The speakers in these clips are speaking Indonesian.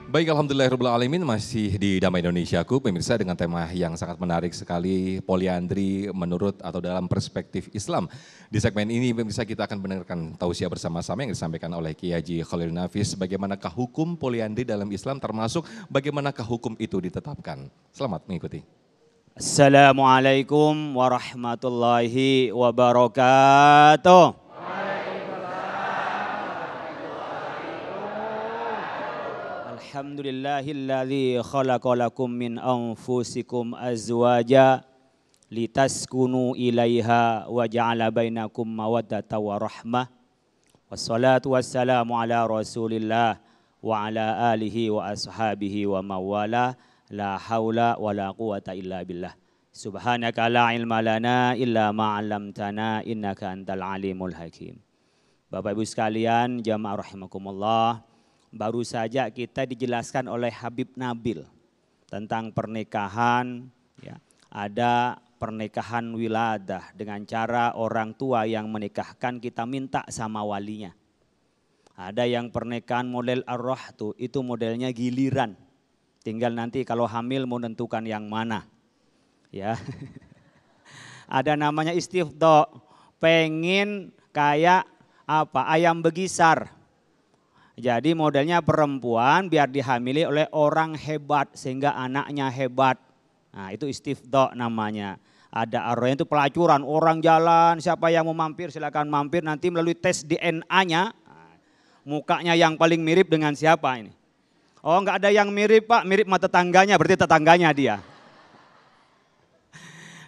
Baik, alhamdulillahirrahmanirrahim, masih di Damai Indonesiaku, pemirsa, dengan tema yang sangat menarik sekali, poliandri menurut atau dalam perspektif Islam. Di segmen ini, pemirsa, kita akan mendengarkan tausiah bersama-sama yang disampaikan oleh Kiai Haji Khalil Nafis, bagaimanakah hukum poliandri dalam Islam, termasuk bagaimanakah hukum itu ditetapkan. Selamat mengikuti. Assalamualaikum warahmatullahi wabarakatuh. Alhamdulillahilladzi khalaqalakum min anfusikum azwaja litaskunu ilaiha wa ja'ala bainakum mawaddatan wa rahmah. Wassalatu wassalamu ala Rasulillah wa ala alihi wa ashabihi wa mawala. La haula wa la quwata illa billah. Subhanaka la ilma lana illa ma 'allamtana innaka antal alimul hakim. Bapak Ibu sekalian, jamaah rahimakumullah. Baru saja kita dijelaskan oleh Habib Nabil tentang pernikahan, ya. Ada pernikahan wiladah dengan cara orang tua yang menikahkan kita minta sama walinya. Ada yang pernikahan model ar-rahtu, itu modelnya giliran. Tinggal nanti kalau hamil mau menentukan yang mana. Ya. Ada namanya istifdha, pengen kayak apa? Ayam begisar. Jadi modelnya perempuan biar dihamili oleh orang hebat sehingga anaknya hebat. Nah, itu istifdha namanya. Ada arrohnya itu pelacuran, orang jalan, siapa yang mau mampir silakan mampir, nanti melalui tes DNA-nya. Mukanya yang paling mirip dengan siapa ini? Oh, enggak ada yang mirip, Pak, mirip sama tetangganya, berarti tetangganya dia.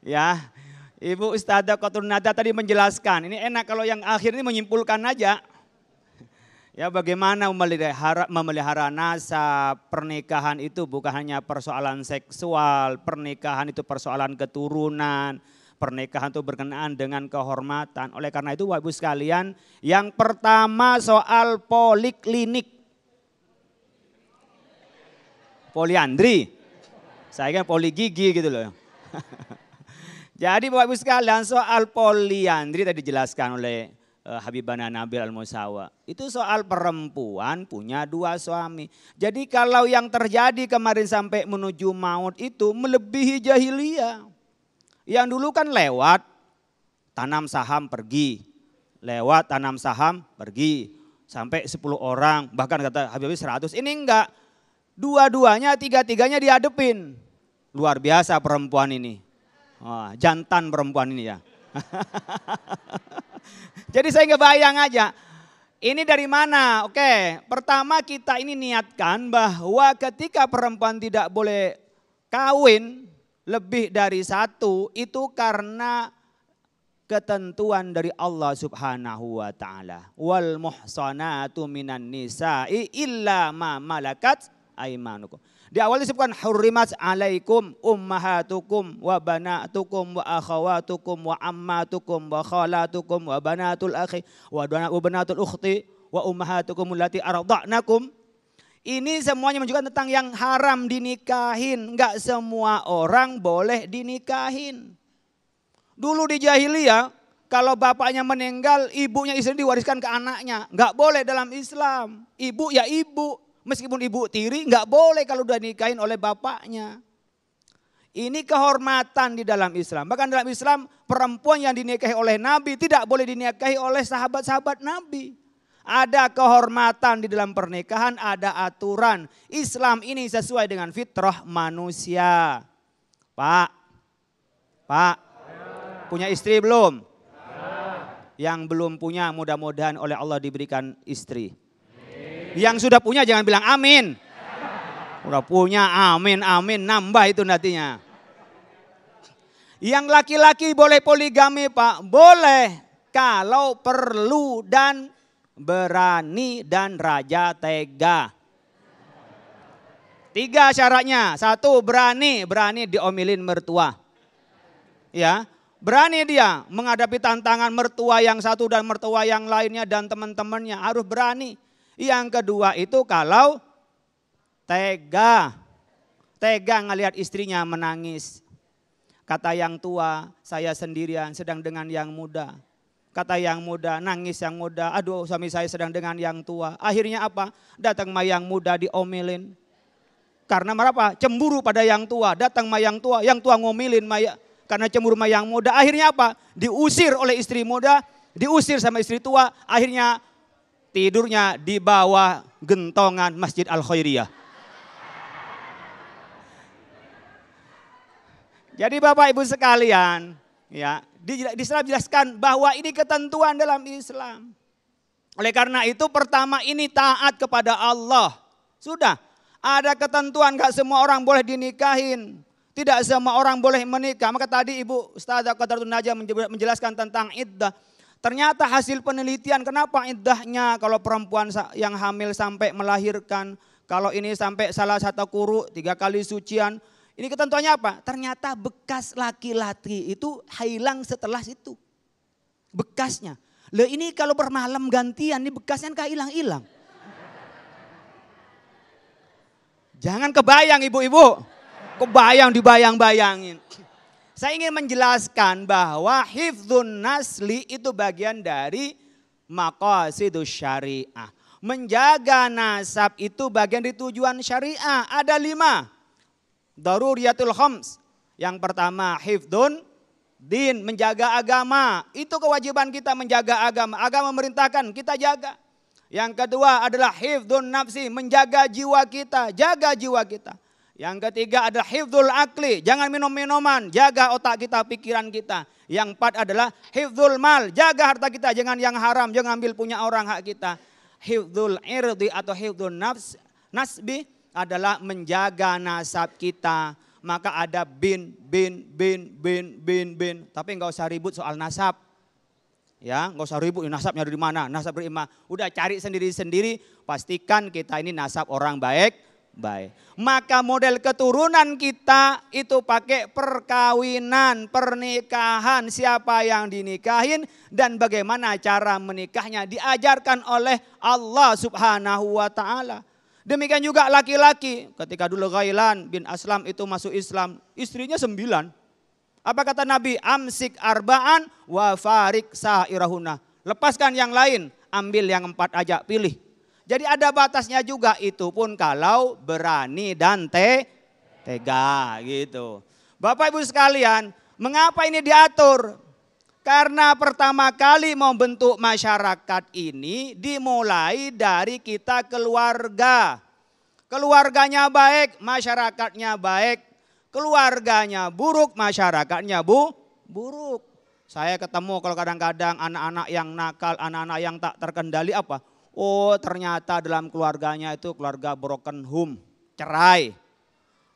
Ya, Ibu Ustadzah Qatrun Nada tadi menjelaskan, ini enak kalau yang akhir ini menyimpulkan aja. Ya, bagaimana memelihara nasab, pernikahan itu bukan hanya persoalan seksual, pernikahan itu persoalan keturunan, pernikahan itu berkenaan dengan kehormatan. Oleh karena itu Bapak Ibu sekalian, yang pertama soal poliklinik. Poliandri, saya kan poligigi gitu loh. Jadi Bapak Ibu sekalian, soal poliandri tadi dijelaskan oleh Habibana Nabil Al-Musawa. Itu soal perempuan punya dua suami. Jadi kalau yang terjadi kemarin sampai menuju maut itu melebihi jahiliyah. Yang dulu kan lewat tanam saham pergi. Lewat tanam saham pergi. Sampai 10 orang, bahkan kata Habib 100. Ini enggak. Dua-duanya, tiga-tiganya dihadepin. Luar biasa perempuan ini. Oh, jantan perempuan ini ya. Jadi saya ngebayang aja. Ini dari mana? Oke, pertama kita ini niatkan bahwa ketika perempuan tidak boleh kawin lebih dari satu, itu karena ketentuan dari Allah Subhanahu wa taala. Wal muhsanatu minan nisa'i illa ma malakat aimanukum. Di awal disebutkan hurrimat alaikum ummahatukum wa banatukum wa akhawatukum wa ammatukum wa khalatukum wa banatul akhi wa banatul ukhti wa ummahatukum allati arda'nakum. Ini semuanya menunjukkan tentang yang haram dinikahin. Enggak semua orang boleh dinikahin. Dulu di jahiliyah kalau bapaknya meninggal, ibunya istri diwariskan ke anaknya. Enggak boleh dalam Islam. Ibu ya ibu. Meskipun ibu tiri nggak boleh kalau udah nikahin oleh bapaknya. Ini kehormatan di dalam Islam. Bahkan dalam Islam perempuan yang dinikahi oleh Nabi tidak boleh dinikahi oleh sahabat-sahabat Nabi. Ada kehormatan di dalam pernikahan, ada aturan. Islam ini sesuai dengan fitrah manusia. Pak, punya istri belum? Yang belum punya mudah-mudahan oleh Allah diberikan istri. Yang sudah punya jangan bilang amin. Udah punya amin, amin, nambah itu nantinya. Yang laki-laki boleh poligami Pak? Boleh. Kalau perlu dan berani dan raja tega. 3 syaratnya. 1, berani diomelin mertua. Ya, berani dia menghadapi tantangan mertua yang satu dan mertua yang lainnya dan teman-temannya. Harus berani. Yang kedua itu kalau tega ngelihat istrinya menangis. Kata yang tua, saya sendirian sedang dengan yang muda. Kata yang muda, nangis yang muda, aduh suami saya sedang dengan yang tua. Akhirnya apa? Datang yang muda diomelin. Karena apa? Cemburu pada yang tua, datang sama yang tua ngomelin karena cemburu sama yang muda. Akhirnya apa? Diusir oleh istri muda, diusir sama istri tua, akhirnya tidurnya di bawah gentongan Masjid Al-Khairiyah. Jadi Bapak Ibu sekalian, ya, dijelaskan bahwa ini ketentuan dalam Islam. Oleh karena itu pertama ini taat kepada Allah. Sudah, ada ketentuan gak semua orang boleh dinikahin. Tidak semua orang boleh menikah. Maka tadi Ibu Ustazah Qadratul Najah menjelaskan tentang iddah. Ternyata hasil penelitian kenapa iddahnya kalau perempuan yang hamil sampai melahirkan. Kalau ini sampai salah satu quru 3 kali sucian. Ini ketentuannya apa? Ternyata bekas laki-laki itu hilang setelah situ. Bekasnya. Loh ini kalau bermalam gantian ini bekasnya kan hilang-hilang. Jangan kebayang ibu-ibu. Kebayang dibayang-bayangin. Saya ingin menjelaskan bahwa hifdzun nasli itu bagian dari maqasidus syariah. Menjaga nasab itu bagian dari tujuan syariah. Ada 5. Daruriyatul khams. Yang pertama hifdzun din, menjaga agama. Itu kewajiban kita menjaga agama. Agama memerintahkan kita jaga. Yang kedua adalah hifdzun nafsi, menjaga jiwa kita, jaga jiwa kita. Yang ketiga adalah hifdzul akli, jangan minum-minuman, jaga otak kita, pikiran kita. Yang 4 adalah hifdzul mal, jaga harta kita, jangan yang haram, jangan ambil punya orang hak kita. Hifdzul irdi atau hifdzul nasbi adalah menjaga nasab kita. Maka ada bin. Tapi enggak usah ribut soal nasab. Ya, enggak usah ribut nasabnya dari mana, nasab dari mana. Udah cari sendiri-sendiri, pastikan kita ini nasab orang baik. Maka model keturunan kita itu pakai perkawinan, pernikahan, siapa yang dinikahin dan bagaimana cara menikahnya diajarkan oleh Allah Subhanahu wa taala. Demikian juga laki-laki, ketika dulu Ghailan bin Aslam itu masuk Islam, istrinya 9. Apa kata Nabi? Amsik arba'an wa farik sairahuna. Lepaskan yang lain, ambil yang 4 aja, pilih. Jadi ada batasnya juga, itu pun kalau berani dan tega gitu. Bapak Ibu sekalian, mengapa ini diatur? Karena pertama kali membentuk masyarakat ini dimulai dari kita keluarga. Keluarganya baik, masyarakatnya baik. Keluarganya buruk, masyarakatnya buruk. Saya ketemu kalau kadang-kadang anak-anak yang nakal, anak-anak yang tak terkendali apa? Oh ternyata dalam keluarganya itu keluarga broken home, cerai.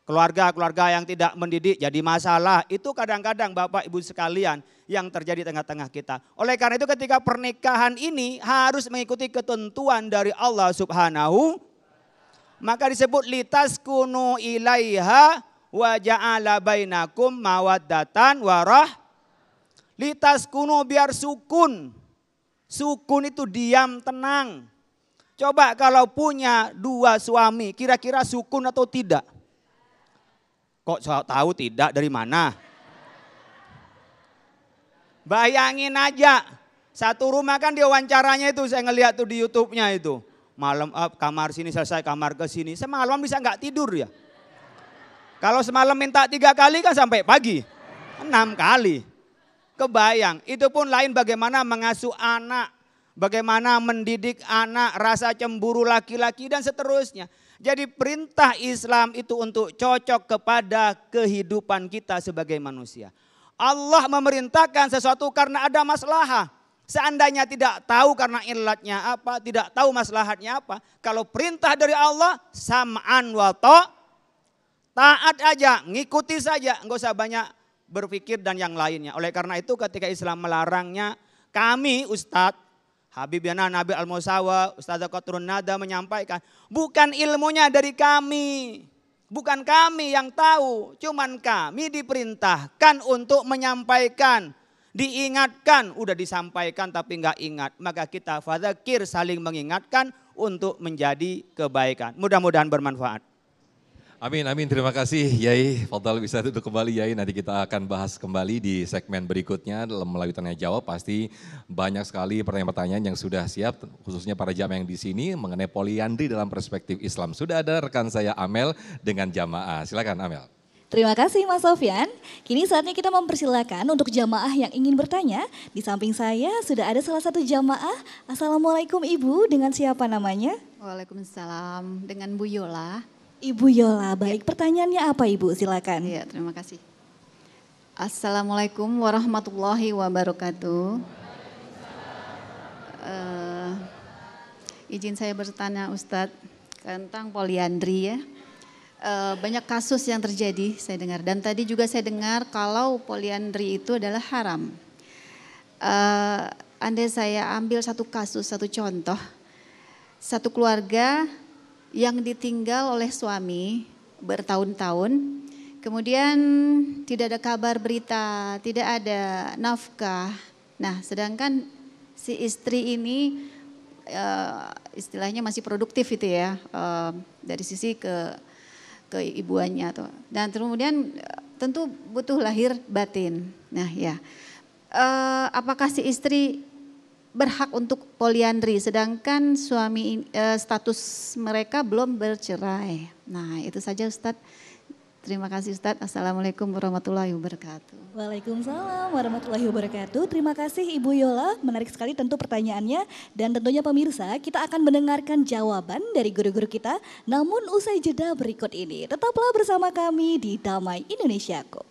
Keluarga-keluarga yang tidak mendidik jadi masalah. Itu kadang-kadang Bapak Ibu sekalian yang terjadi tengah-tengah kita. Oleh karena itu ketika pernikahan ini harus mengikuti ketentuan dari Allah Subhanahu. Maka disebut litaskunu ilaiha wa ja'ala bainakum mawaddatan warah. Litaskunu biar sukun. Sukun itu diam, tenang. Coba kalau punya 2 suami, kira-kira sukun atau tidak? Kok tahu tidak dari mana? Bayangin aja, satu rumah kan wawancaranya itu saya ngeliat tuh di YouTube-nya itu. Malam kamar sini selesai, kamar ke sini. Semalam bisa nggak tidur ya? Kalau semalam minta 3 kali kan sampai pagi. 6 kali. Kebayang, itu pun lain bagaimana mengasuh anak. Bagaimana mendidik anak, rasa cemburu laki-laki dan seterusnya. Jadi perintah Islam itu untuk cocok kepada kehidupan kita sebagai manusia. Allah memerintahkan sesuatu karena ada maslahah. Seandainya tidak tahu karena illatnya apa, tidak tahu maslahatnya apa. Kalau perintah dari Allah, sam'an wa taat aja, ngikuti saja, enggak usah banyak berpikir dan yang lainnya. Oleh karena itu ketika Islam melarangnya, kami Ustadz Habib Yana Nabi Al-Musawa, Ustazah Qadratul Najah menyampaikan, bukan ilmunya dari kami. Bukan kami yang tahu, cuman kami diperintahkan untuk menyampaikan. Diingatkan, udah disampaikan tapi enggak ingat. Maka kita fadzakir, saling mengingatkan untuk menjadi kebaikan. Mudah-mudahan bermanfaat. Amin, amin. Terima kasih Yai. Fadal bisa duduk kembali Yai. Nanti kita akan bahas kembali di segmen berikutnya dalam melalui tanya jawab. Pasti banyak sekali pertanyaan-pertanyaan yang sudah siap, khususnya para jamaah yang di sini mengenai poliandri dalam perspektif Islam. Sudah ada rekan saya Amel dengan jamaah. Silakan Amel. Terima kasih Mas Sofyan. Kini saatnya kita mempersilakan untuk jamaah yang ingin bertanya. Di samping saya sudah ada salah satu jamaah. Assalamualaikum Ibu, dengan siapa namanya? Waalaikumsalam, dengan Bu Yola. Ibu Yola, baik. Pertanyaannya apa Ibu? Silakan. Iya, terima kasih. Assalamualaikum warahmatullahi wabarakatuh. Izin saya bertanya Ustadz tentang poliandri ya. Banyak kasus yang terjadi saya dengar. Dan tadi juga saya dengar kalau poliandri itu adalah haram. Andai saya ambil satu kasus, satu contoh. Satu keluarga yang ditinggal oleh suami bertahun-tahun, kemudian tidak ada kabar berita, tidak ada nafkah. Nah, sedangkan si istri ini istilahnya masih produktif itu ya, dari sisi keibuannya tuh. Dan kemudian tentu butuh lahir batin. Nah, ya. Apakah si istri berhak untuk poliandri sedangkan suami status mereka belum bercerai. Nah, itu saja Ustadz. Terima kasih Ustadz. Assalamualaikum warahmatullahi wabarakatuh. Waalaikumsalam warahmatullahi wabarakatuh. Terima kasih Ibu Yola, menarik sekali tentu pertanyaannya. Dan tentunya pemirsa, kita akan mendengarkan jawaban dari guru-guru kita. Namun usai jeda berikut ini, tetaplah bersama kami di Damai Indonesiaku.